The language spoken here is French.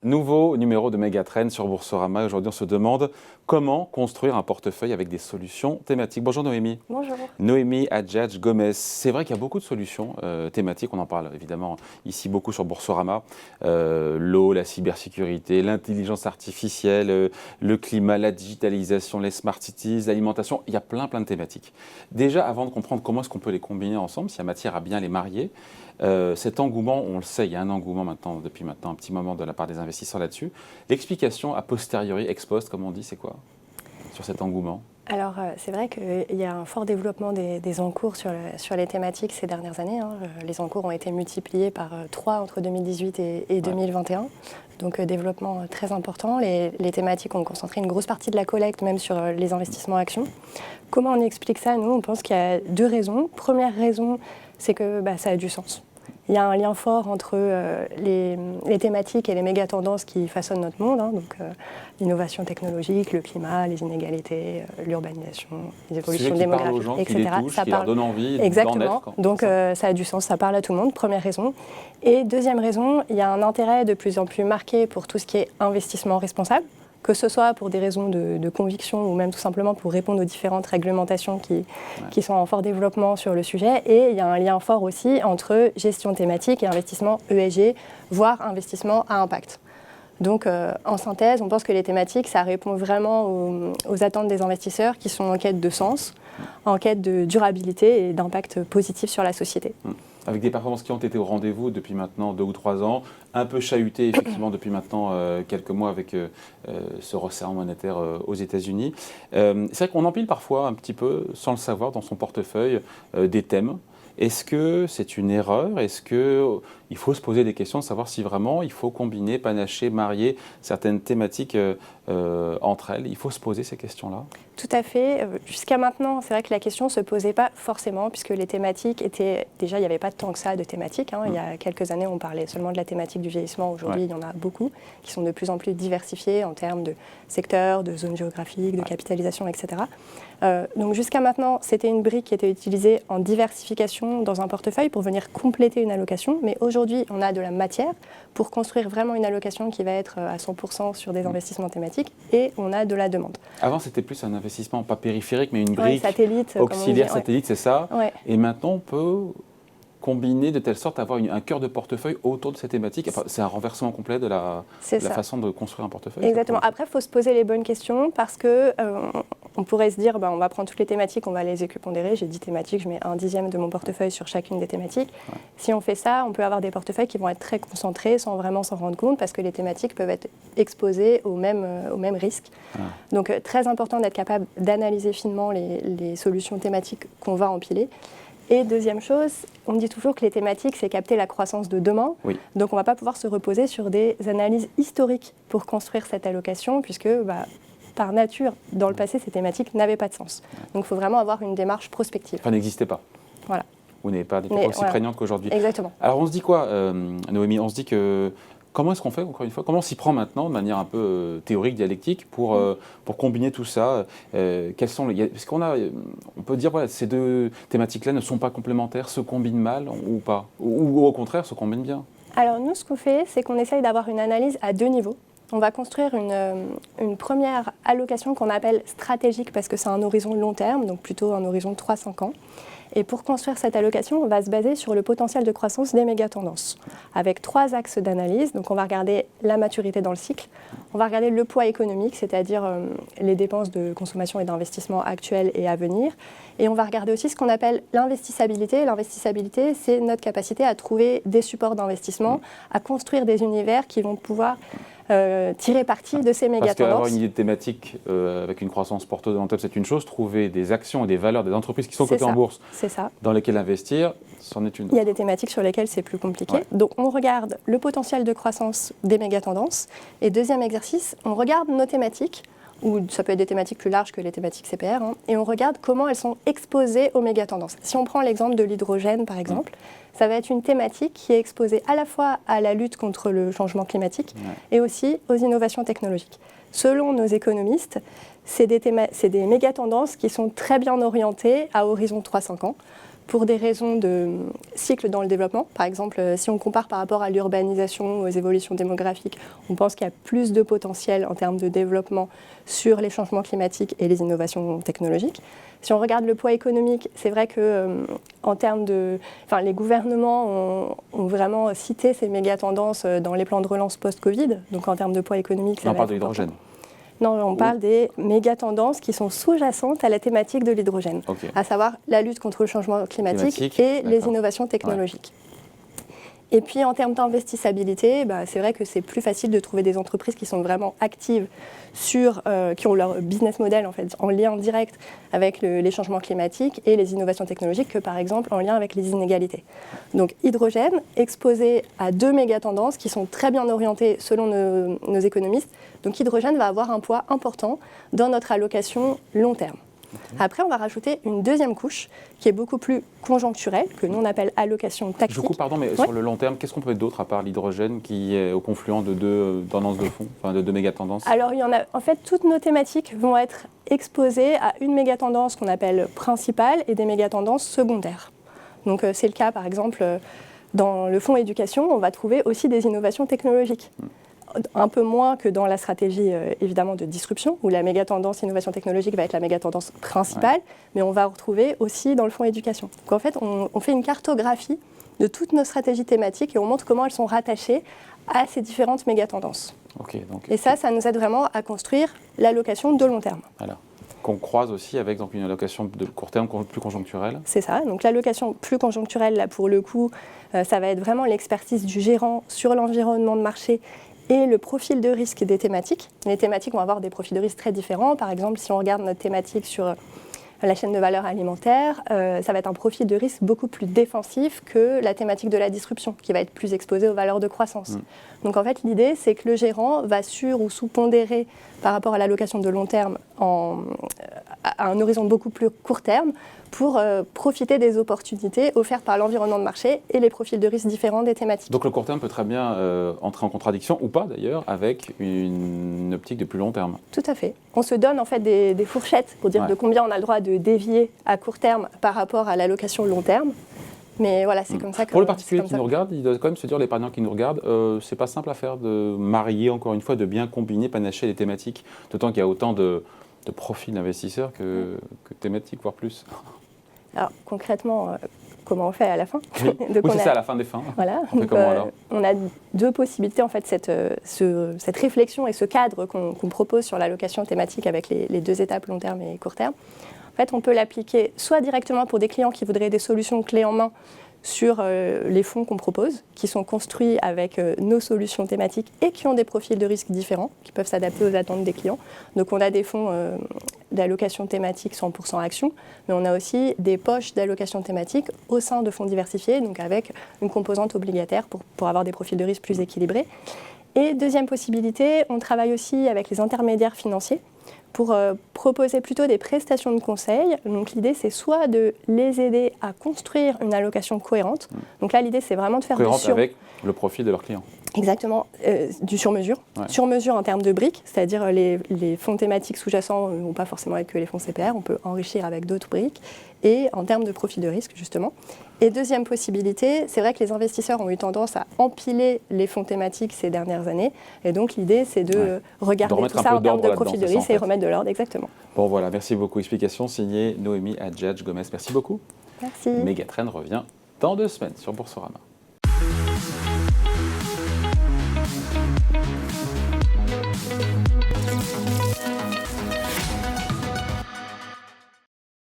Nouveau numéro de Megatrend sur Boursorama. Aujourd'hui, on se demande comment construire un portefeuille avec des solutions thématiques. Bonjour Noémie. Bonjour. Noémie Adjadj Gomez. C'est vrai qu'il y a beaucoup de solutions thématiques. On en parle évidemment ici beaucoup sur Boursorama. L'eau, la cybersécurité, l'intelligence artificielle, le climat, la digitalisation, les smart cities, l'alimentation. Il y a plein de thématiques. Déjà, avant de comprendre comment est-ce qu'on peut les combiner ensemble, s'il y a matière à bien les marier, cet engouement, on le sait, il y a un engouement depuis maintenant un petit moment de la part des investisseurs là-dessus. L'explication a posteriori, ex post, comme on dit, c'est quoi sur cet engouement? Alors, c'est vrai qu'il y a un fort développement des encours sur les thématiques ces dernières années. Les encours ont été multipliés par 3 entre 2018 et 2021. Donc, développement très important. Les thématiques ont concentré une grosse partie de la collecte, même sur les investissements actions. Comment on explique ça? Nous, on pense qu'il y a 2 raisons. Première raison, c'est que ça a du sens. Il y a un lien fort entre les thématiques et les méga-tendances qui façonnent notre monde, donc l'innovation technologique, le climat, les inégalités, l'urbanisation, les évolutions démographiques, aux gens, etc. Qui les touchent, qui leur donne envie Exactement. d'en être. Donc ça a du sens, ça parle à tout le monde, première raison. Et deuxième raison, il y a un intérêt de plus en plus marqué pour tout ce qui est investissement responsable, que ce soit pour des raisons de conviction ou même tout simplement pour répondre aux différentes réglementations qui sont en fort développement sur le sujet. Et il y a un lien fort aussi entre gestion thématique et investissement ESG, voire investissement à impact. Donc, en synthèse, on pense que les thématiques, ça répond vraiment aux attentes des investisseurs qui sont en quête de sens, en quête de durabilité et d'impact positif sur la société. Avec des performances qui ont été au rendez-vous depuis maintenant 2 ou 3 ans, un peu chahutées effectivement depuis maintenant quelques mois avec ce resserrement monétaire aux États-Unis. C'est vrai qu'on empile parfois un petit peu, sans le savoir, dans son portefeuille des thèmes. Est-ce que c'est une erreur? Est-ce qu'il faut se poser des questions de savoir si vraiment il faut combiner, panacher, marier certaines thématiques entre elles? Il faut se poser ces questions-là? Tout à fait. Jusqu'à maintenant, c'est vrai que la question ne se posait pas forcément, puisque les thématiques étaient... Déjà, il n'y avait pas tant que ça de thématiques. Il y a quelques années, on parlait seulement de la thématique du vieillissement. Aujourd'hui, il y en a beaucoup qui sont de plus en plus diversifiés en termes de secteurs, de zones géographiques, de capitalisation, etc. Donc jusqu'à maintenant, c'était une brique qui était utilisée en diversification dans un portefeuille pour venir compléter une allocation. Mais aujourd'hui, on a de la matière pour construire vraiment une allocation qui va être à 100% sur des investissements thématiques et on a de la demande. Avant, c'était plus un investissement, pas périphérique, mais une brique satellite, auxiliaire satellite, c'est ça. Ouais. Et maintenant, on peut combiner de telle sorte à avoir un cœur de portefeuille autour de ces thématiques. Enfin, c'est un renversement complet de la façon de construire un portefeuille. Exactement. Après, il faut se poser les bonnes questions parce que on pourrait se dire, on va prendre toutes les thématiques, on va les équiponder. J'ai 10 thématiques, je mets 1/10 de mon portefeuille sur chacune des thématiques. Ouais. Si on fait ça, on peut avoir des portefeuilles qui vont être très concentrés sans vraiment s'en rendre compte parce que les thématiques peuvent être exposées aux mêmes risques. Ouais. Donc, très important d'être capable d'analyser finement les solutions thématiques qu'on va empiler. Et deuxième chose, on dit toujours que les thématiques, c'est capter la croissance de demain. Oui. Donc, on ne va pas pouvoir se reposer sur des analyses historiques pour construire cette allocation, puisque, par nature, dans le passé, ces thématiques n'avaient pas de sens. Donc, il faut vraiment avoir une démarche prospective. Enfin, n'existait pas. Voilà. Ou n'est pas aussi prégnante qu'aujourd'hui. Exactement. Alors, on se dit quoi, Noémie? On se dit que... Comment est-ce qu'on fait, encore une fois? Comment on s'y prend maintenant, de manière un peu théorique, dialectique, pour combiner tout ça? Parce on peut dire, voilà, ces 2 thématiques-là ne sont pas complémentaires, se combinent mal ou pas? Ou au contraire, se combinent bien? Alors nous, ce qu'on fait, c'est qu'on essaye d'avoir une analyse à 2 niveaux. On va construire une première allocation qu'on appelle stratégique parce que c'est un horizon long terme, donc plutôt un horizon de 3-5 ans. Et pour construire cette allocation, on va se baser sur le potentiel de croissance des méga-tendances, avec 3 axes d'analyse. Donc on va regarder la maturité dans le cycle, on va regarder le poids économique, c'est-à-dire les dépenses de consommation et d'investissement actuelles et à venir. Et on va regarder aussi ce qu'on appelle l'investissabilité. L'investissabilité, c'est notre capacité à trouver des supports d'investissement, à construire des univers qui vont pouvoir tirer parti de ces méga-tendances. Parce qu'avoir une idée de thématique avec une croissance porteuse en tête, c'est une chose. Trouver des actions et des valeurs des entreprises qui sont cotées en bourse, dans lesquelles investir, c'en est une autre. Il y a des thématiques sur lesquelles c'est plus compliqué. Ouais. Donc on regarde le potentiel de croissance des méga-tendances. Et deuxième exercice, on regarde nos thématiques, ou ça peut être des thématiques plus larges que les thématiques CPR, et on regarde comment elles sont exposées aux méga-tendances. Si on prend l'exemple de l'hydrogène, par exemple, ça va être une thématique qui est exposée à la fois à la lutte contre le changement climatique et aussi aux innovations technologiques. Selon nos économistes, c'est des méga-tendances qui sont très bien orientées à horizon 3-5 ans. pour des raisons de cycle dans le développement. Par exemple, si on compare par rapport à l'urbanisation, aux évolutions démographiques, on pense qu'il y a plus de potentiel en termes de développement sur les changements climatiques et les innovations technologiques. Si on regarde le poids économique, c'est vrai que en termes les gouvernements ont vraiment cité ces méga-tendances dans les plans de relance post-Covid. Donc en termes de poids économique, on parle de l'hydrogène. Non, on parle des méga-tendances qui sont sous-jacentes à la thématique de l'hydrogène, à savoir la lutte contre le changement climatique et les innovations technologiques. Et puis en termes d'investissabilité, c'est vrai que c'est plus facile de trouver des entreprises qui sont vraiment actives qui ont leur business model en fait en lien direct avec les changements climatiques et les innovations technologiques que par exemple en lien avec les inégalités. Donc hydrogène exposé à 2 méga-tendances qui sont très bien orientées selon nos économistes. Donc hydrogène va avoir un poids important dans notre allocation long terme. Après, on va rajouter une deuxième couche qui est beaucoup plus conjoncturelle, que nous on appelle allocation tactique. Je vous coupe, pardon, mais sur le long terme, qu'est-ce qu'on peut mettre d'autre à part l'hydrogène qui est au confluent de 2 tendances de fond, enfin de 2 méga-tendances? Alors, il y en a, en fait, toutes nos thématiques vont être exposées à une méga-tendance qu'on appelle principale et des méga-tendances secondaires. Donc, c'est le cas, par exemple, dans le fonds éducation, on va trouver aussi des innovations technologiques. Un peu moins que dans la stratégie évidemment de disruption, où la méga-tendance innovation technologique va être la méga-tendance principale, mais on va retrouver aussi dans le fonds éducation. Donc en fait, on fait une cartographie de toutes nos stratégies thématiques et on montre comment elles sont rattachées à ces différentes méga-tendances. Et ça nous aide vraiment à construire l'allocation de long terme. Voilà. Qu'on croise aussi avec donc, une allocation de court terme plus conjoncturelle. C'est ça, donc l'allocation plus conjoncturelle, là pour le coup, ça va être vraiment l'expertise du gérant sur l'environnement de marché et le profil de risque des thématiques. Les thématiques vont avoir des profils de risque très différents. Par exemple, si on regarde notre thématique sur la chaîne de valeur alimentaire, ça va être un profil de risque beaucoup plus défensif que la thématique de la disruption, qui va être plus exposée aux valeurs de croissance. Donc en fait, l'idée, c'est que le gérant va sur- ou sous-pondérer par rapport à l'allocation de long terme à un horizon beaucoup plus court terme pour profiter des opportunités offertes par l'environnement de marché et les profils de risque différents des thématiques. Donc le court terme peut très bien entrer en contradiction, ou pas d'ailleurs, avec une optique de plus long terme. Tout à fait. On se donne en fait des fourchettes pour dire de combien on a le droit de dévier à court terme par rapport à l'allocation long terme. Mais voilà, c'est comme ça que... Pour le particulier qui nous regarde, il doit quand même se dire, les partenaires qui nous regardent, c'est pas simple à faire de marier, encore une fois, de bien combiner, panacher les thématiques, d'autant qu'il y a autant de profils d'investisseurs que thématiques, voire plus. Alors concrètement, comment on fait à la fin? Oui, c'est ça, à la fin des fins. Voilà, on a 2 possibilités, en fait, cette réflexion et ce cadre qu'on propose sur l'allocation thématique avec les 2 étapes long terme et court terme. En fait, on peut l'appliquer soit directement pour des clients qui voudraient des solutions clés en main sur les fonds qu'on propose, qui sont construits avec nos solutions thématiques et qui ont des profils de risque différents, qui peuvent s'adapter aux attentes des clients. Donc on a des fonds d'allocation thématique 100% action, mais on a aussi des poches d'allocation thématique au sein de fonds diversifiés, donc avec une composante obligataire pour avoir des profils de risque plus équilibrés. Et deuxième possibilité, on travaille aussi avec les intermédiaires financiers pour proposer plutôt des prestations de conseil. Donc l'idée, c'est soit de les aider à construire une allocation cohérente. Donc là, l'idée, c'est vraiment de faire cohérente avec le profil de leurs clients. Exactement, du sur-mesure. Sur-mesure en termes de briques, c'est-à-dire les fonds thématiques sous-jacents ne vont pas forcément être que les fonds CPR, on peut enrichir avec d'autres briques, et en termes de profil de risque, justement. Et deuxième possibilité, c'est vrai que les investisseurs ont eu tendance à empiler les fonds thématiques ces dernières années, et donc l'idée, c'est de regarder tout ça en termes de profil de risque et remettre de l'ordre, exactement. Bon voilà, merci beaucoup. Explication signée Noémie Hadjadj Gomes. Merci beaucoup. Merci. Megatrend revient dans 2 semaines sur Boursorama.